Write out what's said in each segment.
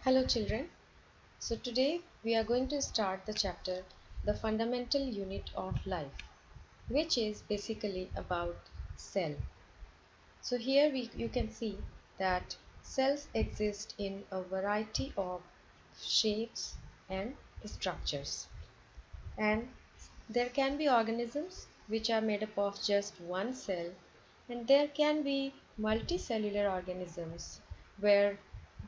Hello children. So today we are going to start the chapter The Fundamental Unit of Life, which is basically about cell. So here you can see that cells exist in a variety of shapes and structures. And there can be organisms which are made up of just one cell, and there can be multicellular organisms where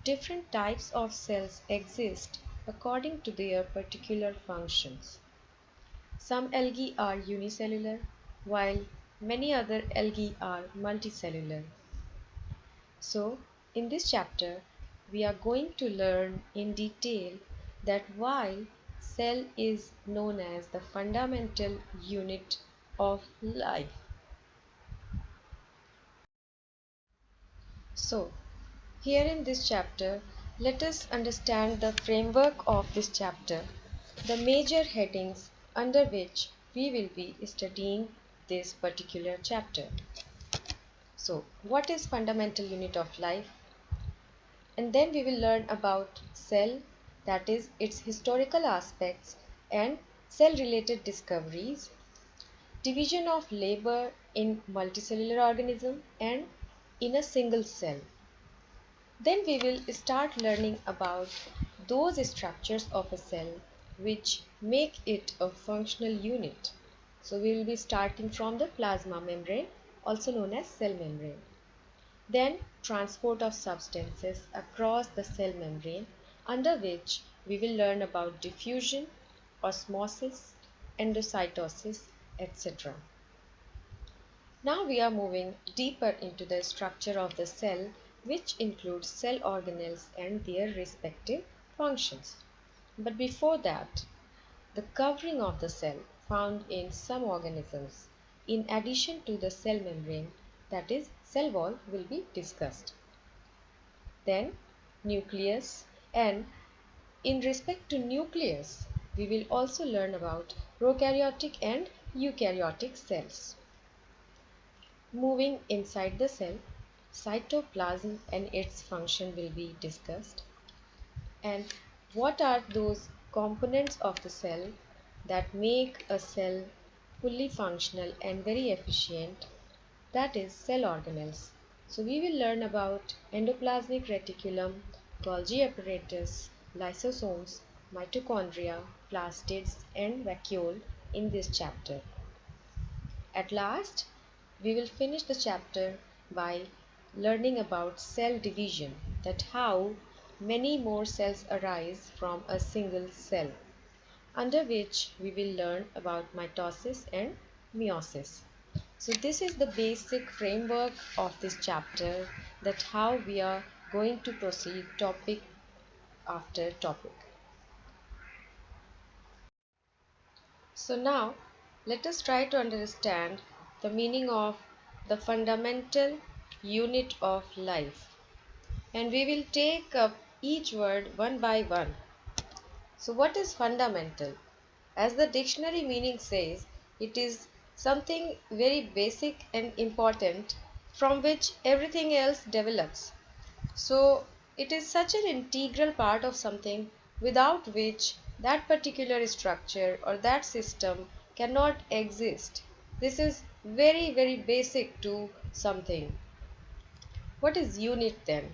different types of cells exist according to their particular functions. Some algae are unicellular, while many other algae are multicellular. So, in this chapter, we are going to learn in detail that why cell is known as the fundamental unit of life. So, here in this chapter, let us understand the framework of this chapter, the major headings under which we will be studying this particular chapter. So, what is fundamental unit of life? And then we will learn about cell, that is its historical aspects and cell related discoveries, division of labor in multicellular organism and in a single cell. Then we will start learning about those structures of a cell which make it a functional unit. So we will be starting from the plasma membrane, also known as cell membrane. Then transport of substances across the cell membrane, under which we will learn about diffusion, osmosis, endocytosis, etc. Now we are moving deeper into the structure of the cell, which includes cell organelles and their respective functions. But before that, the covering of the cell found in some organisms, in addition to the cell membrane, that is cell wall, will be discussed. Then nucleus, and in respect to nucleus, we will also learn about prokaryotic and eukaryotic cells. Moving inside the cell, cytoplasm and its function will be discussed. And what are those components of the cell that make a cell fully functional and very efficient? That is cell organelles. So we will learn about endoplasmic reticulum, Golgi apparatus, lysosomes, mitochondria, plastids and vacuole in this chapter. At last, we will finish the chapter by learning about cell division, that how many more cells arise from a single cell, under which we will learn about mitosis and meiosis. So this is the basic framework of this chapter, that how we are going to proceed topic after topic. So now let us try to understand the meaning of the fundamental unit of life, and we will take up each word one by one. So what is fundamental? As the dictionary meaning says, it is something very basic and important from which everything else develops. So it is such an integral part of something without which that particular structure or that system cannot exist. This is very, very basic to something. What is unit then?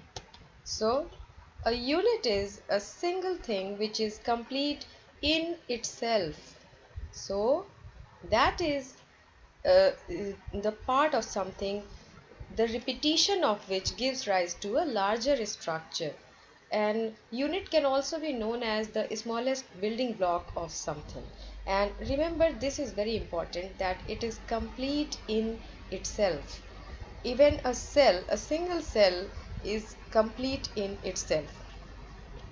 So a unit is a single thing which is complete in itself. So that is the part of something, the repetition of which gives rise to a larger structure. And unit can also be known as the smallest building block of something. And remember, this is very important, that it is complete in itself. Even a cell, a single cell, is complete in itself,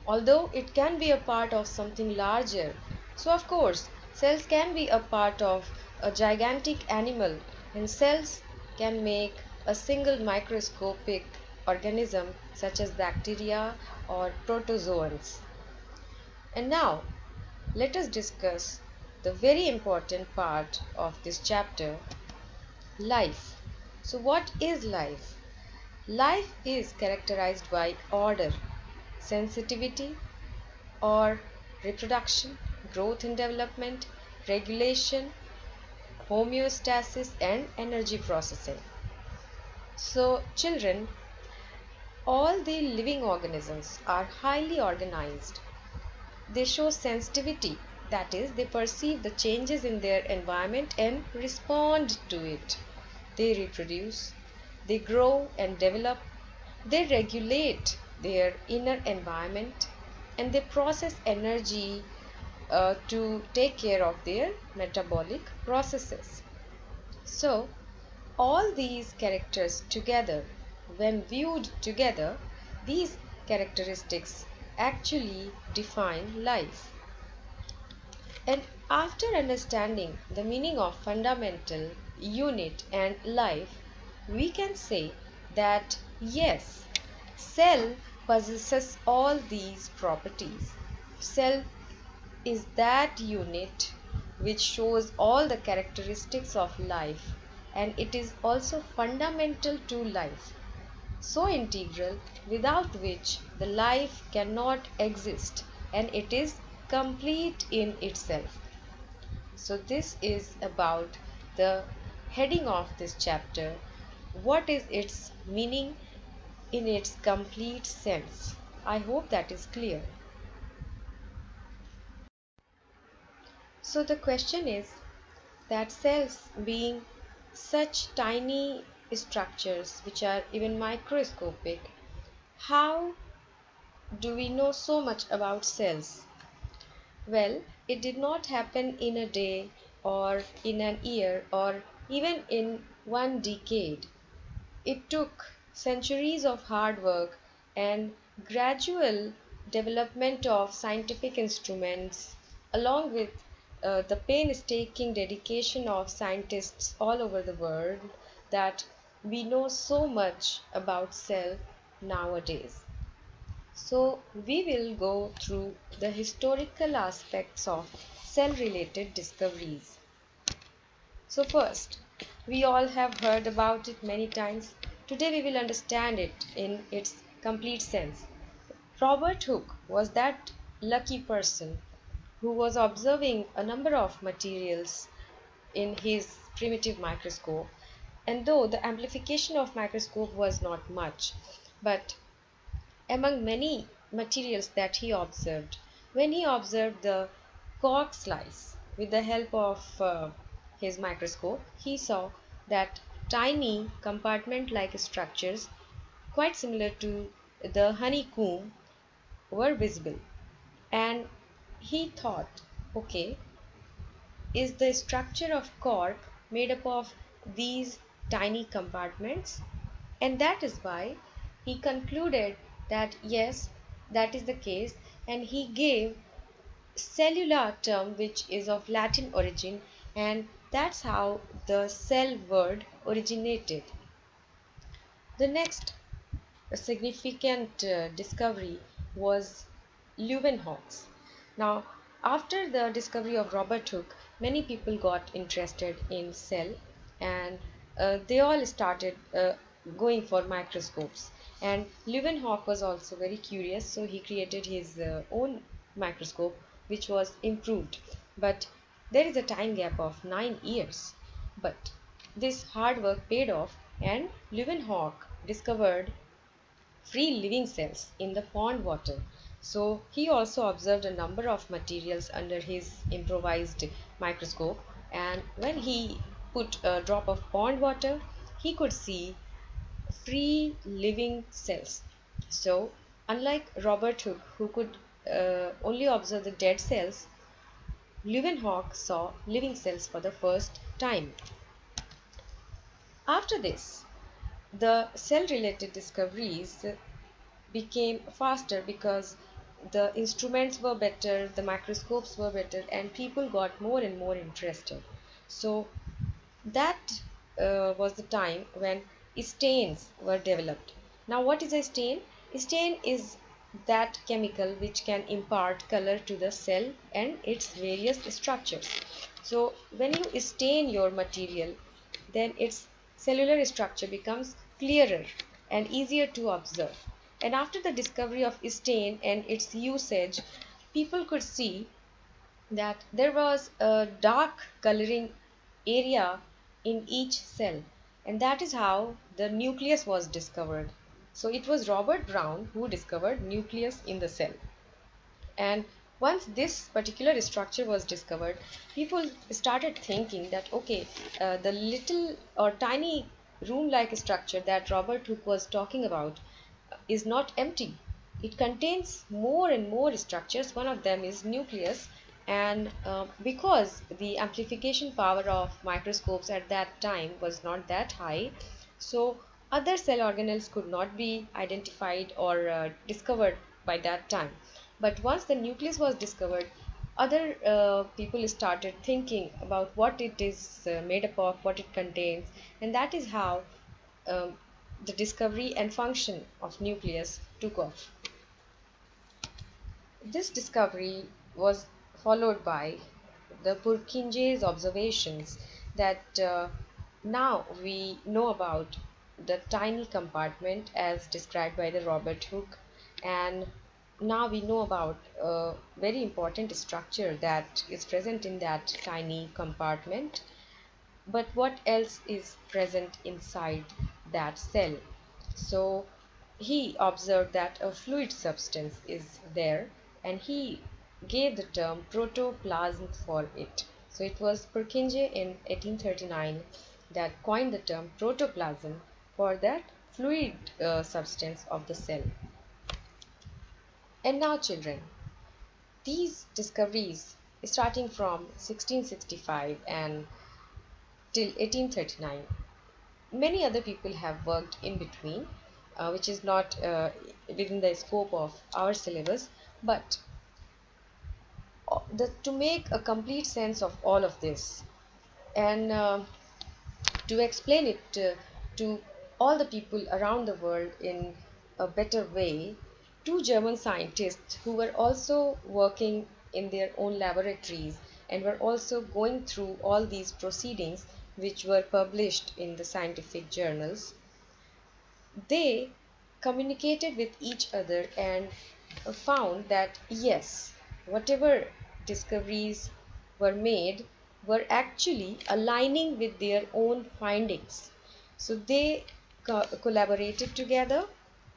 although it can be a part of something larger. So of course cells can be a part of a gigantic animal, and cells can make a single microscopic organism such as bacteria or protozoans. And now let us discuss the very important part of this chapter, life. So what is life? Life is characterized by order, sensitivity or reproduction, growth and development, regulation, homeostasis, and energy processing. So, children, all the living organisms are highly organized. They show sensitivity, that is, they perceive the changes in their environment and respond to it. They reproduce, they grow and develop, they regulate their inner environment, and they process energy to take care of their metabolic processes. So, all these characters together, when viewed together, these characteristics actually define life. And after understanding the meaning of fundamental, unit, and life, we can say that yes, cell possesses all these properties. Cell is that unit which shows all the characteristics of life, and it is also fundamental to life, so integral, without which the life cannot exist, and it is complete in itself. So this is about the heading of this chapter. What is its meaning in its complete sense? I hope that is clear. So the question is that cells, being such tiny structures which are even microscopic, how do we know so much about cells? Well, it did not happen in a day or in an year or even in one decade. It took centuries of hard work and gradual development of scientific instruments, along with the painstaking dedication of scientists all over the world, that we know so much about cell nowadays. So we will go through the historical aspects of cell-related discoveries. So first, we all have heard about it many times. Today we will understand it in its complete sense. Robert Hooke was that lucky person who was observing a number of materials in his primitive microscope, and though the amplification of microscope was not much, but among many materials that he observed, when he observed the cork slice with the help of his microscope, he saw that tiny compartment like structures, quite similar to the honeycomb, were visible. And he thought, okay, is the structure of cork made up of these tiny compartments? And that is why he concluded that yes, that is the case, and he gave cellular term which is of Latin origin, and that's how the cell word originated. The next significant discovery was Leeuwenhoek's. Now, after the discovery of Robert Hooke, many people got interested in cell, and they all started going for microscopes. And Leeuwenhoek was also very curious, so he created his own microscope, which was improved. But there is a time gap of 9 years. But this hard work paid off, and Leeuwenhoek discovered free living cells in the pond water. So he also observed a number of materials under his improvised microscope, and when he put a drop of pond water, he could see free living cells. So unlike Robert Hooke, who could only observe the dead cells, Leeuwenhoek saw living cells for the first time. After this, the cell related discoveries became faster because the instruments were better, the microscopes were better, and people got more and more interested. So that was the time when stains were developed. Now, what is a stain? A stain is that chemical which can impart color to the cell and its various structures. So when you stain your material, then its cellular structure becomes clearer and easier to observe. And after the discovery of stain and its usage, people could see that there was a dark coloring area in each cell, and that is how the nucleus was discovered. So it was Robert Brown who discovered nucleus in the cell. And once this particular structure was discovered, people started thinking that okay, the little or tiny room like structure that Robert Hooke was talking about is not empty. It contains more and more structures. One of them is nucleus. And because the amplification power of microscopes at that time was not that high, so other cell organelles could not be identified or discovered by that time. But once the nucleus was discovered, other people started thinking about what it is made up of, what it contains, and that is how um, the discovery and function of nucleus took off. This discovery was followed by the Purkinje's observations that now we know about the tiny compartment as described by the Robert Hooke, and now we know about a very important structure that is present in that tiny compartment. But what else is present inside that cell? So he observed that a fluid substance is there, and he gave the term protoplasm for it. So it was Purkinje in 1839 that coined the term protoplasm for that fluid substance of the cell. And now, children, these discoveries starting from 1665 and till 1839, many other people have worked in between, which is not within the scope of our syllabus, but to make a complete sense of all of this and to explain it to all the people around the world in a better way, two German scientists who were also working in their own laboratories and were also going through all these proceedings which were published in the scientific journals, they communicated with each other and found that yes, whatever discoveries were made were actually aligning with their own findings. So they collaborated together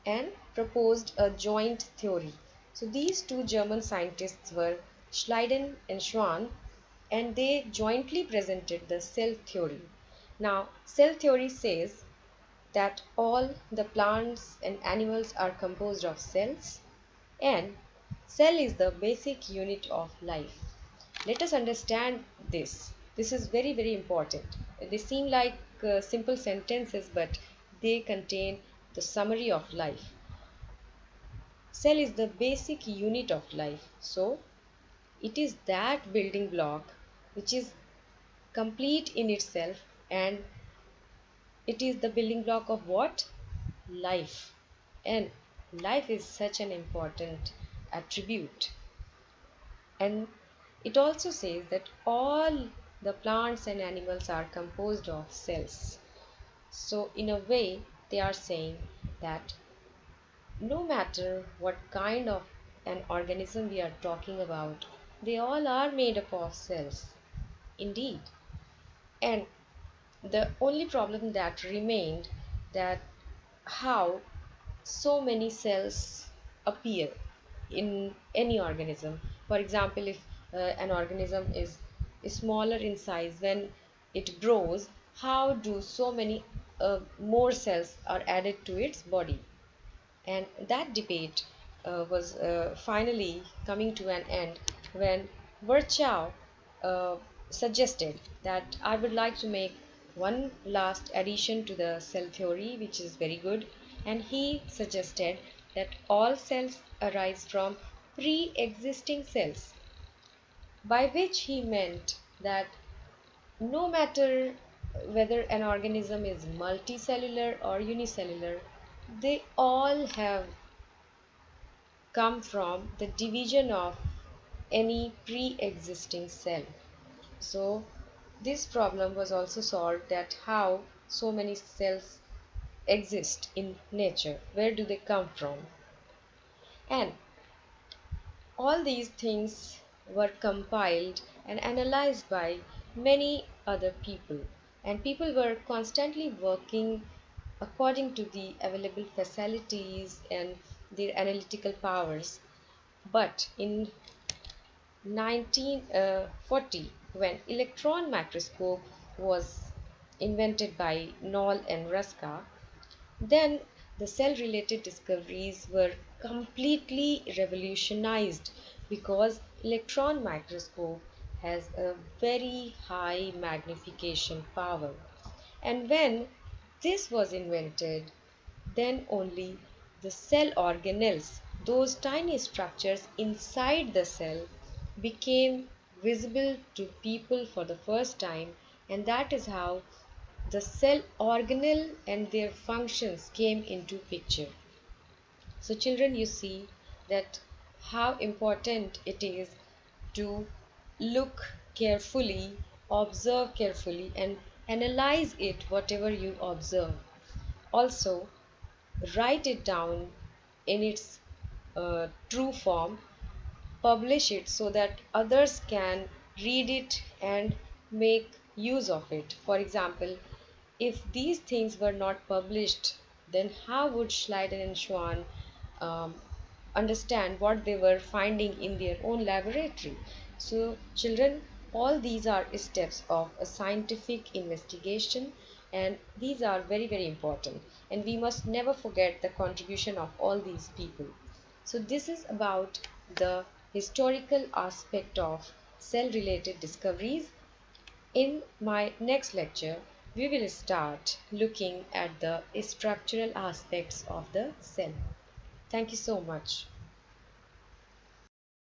and proposed a joint theory. So these two German scientists were Schleiden and Schwann, and they jointly presented the cell theory. Now, cell theory says that all the plants and animals are composed of cells, and cell is the basic unit of life. Let us understand this. This is very, very important. They seem like simple sentences, but they contain the summary of life. Cell is the basic unit of life. So it is that building block which is complete in itself, and it is the building block of what? Life. And life is such an important attribute. And it also says that all the plants and animals are composed of cells. So in a way, they are saying that no matter what kind of an organism we are talking about, they all are made up of cells. Indeed. And the only problem that remained, that how so many cells appear in any organism. For example, if an organism is smaller in size, when it grows, how do so many more cells are added to its body? And that debate was finally coming to an end when Virchow suggested that I would like to make one last addition to the cell theory, which is very good. And he suggested that all cells arise from pre existing cells, by which he meant that no matter whether an organism is multicellular or unicellular, they all have come from the division of any pre-existing cell. So this problem was also solved, that how so many cells exist in nature? Where do they come from? And all these things were compiled and analyzed by many other people, and people were constantly working according to the available facilities and their analytical powers. But in 1940, when electron microscope was invented by Knoll and Ruska, then the cell related discoveries were completely revolutionized, because electron microscope has a very high magnification power. And when this was invented, then only the cell organelles, those tiny structures inside the cell, became visible to people for the first time, and that is how the cell organelle and their functions came into picture. So children, you see that how important it is to look carefully, observe carefully, and analyze it whatever you observe. Also, write it down in its true form, publish it so that others can read it and make use of it. For example, if these things were not published, then how would Schleiden and Schwann um, understand what they were finding in their own laboratory? So, children, all these are steps of a scientific investigation, and these are very, very important. And we must never forget the contribution of all these people. So, this is about the historical aspect of cell related discoveries. In my next lecture, we will start looking at the structural aspects of the cell. Thank you so much.